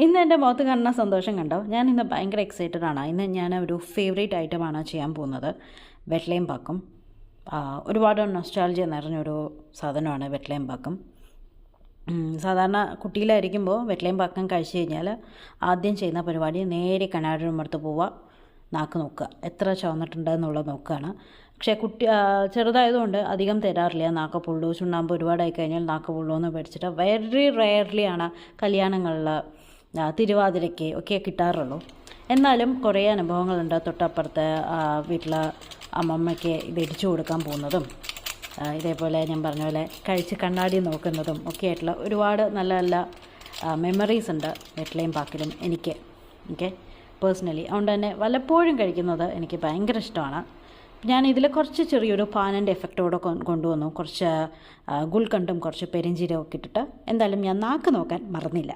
ഇന്ന് എൻ്റെ മുഖത്ത് കാണുന്ന സന്തോഷം കണ്ടോ? ഞാൻ ഇന്ന് ഭയങ്കര എക്സൈറ്റഡ് ആണ്. ഇന്ന് ഞാൻ ഒരു ഫേവറേറ്റ് ഐറ്റമാണ് ചെയ്യാൻ പോകുന്നത്. വെറ്റ്ലയും പാക്കും. ഒരുപാട് നൊസ്റ്റാൾജിയ നിറഞ്ഞൊരു സാധനമാണ് വെറ്റ്ലയും പാക്കും. സാധാരണ കുട്ടിയിലായിരിക്കുമ്പോൾ വെറ്റ്ലയും പാക്കും കഴിച്ച് കഴിഞ്ഞാൽ ആദ്യം ചെയ്യുന്ന പരിപാടി നേരെ കണ്ണാടിയുടെ മുമ്പത്ത് പോവുക, നാക്ക് നോക്കുക, എത്ര ചുവന്നിട്ടുണ്ട് എന്നുള്ളത് നോക്കുകയാണ്. പക്ഷേ ചെറുതായതുകൊണ്ട് അധികം തരാറില്ല. നാക്ക് പൊള്ളു, ചുണ്ണാമ്പ് ഒരുപാടായി കഴിഞ്ഞാൽ നാക്ക് പൊള്ളുമെന്ന് പേടിച്ചിട്ട് വെരി റെയർലിയാണ് കല്യാണങ്ങളിൽ തിരുവാതിരയ്ക്ക് ഒക്കെ കിട്ടാറുള്ളൂ. എന്നാലും കുറേ അനുഭവങ്ങളുണ്ട്. തൊട്ടപ്പുറത്ത് വീട്ടിൽ അമ്മമ്മയ്ക്ക് ഇത് ഇടിച്ചു കൊടുക്കാൻ പോകുന്നതും ഇതേപോലെ ഞാൻ പറഞ്ഞ പോലെ കഴിച്ച് കണ്ണാടി നോക്കുന്നതും ഒക്കെ ആയിട്ടുള്ള ഒരുപാട് നല്ല നല്ല മെമ്മറീസ് ഉണ്ട് വെറ്റ്ലയും പാക്കിലും എനിക്ക് പേഴ്സണലി. അതുകൊണ്ട് തന്നെ വല്ലപ്പോഴും കഴിക്കുന്നത് എനിക്ക് ഭയങ്കര ഇഷ്ടമാണ്. ഞാൻ ഇതിൽ കുറച്ച് ചെറിയൊരു പാനൻ്റെ എഫക്റ്റോടെ കൊണ്ടുവന്നു. കുറച്ച് ഗുൽക്കണ്ടും കുറച്ച് പെരിഞ്ചീരകമൊക്കെ ഇട്ടിട്ട്. എന്തായാലും ഞാൻ നാക്ക് നോക്കാൻ മറന്നില്ല.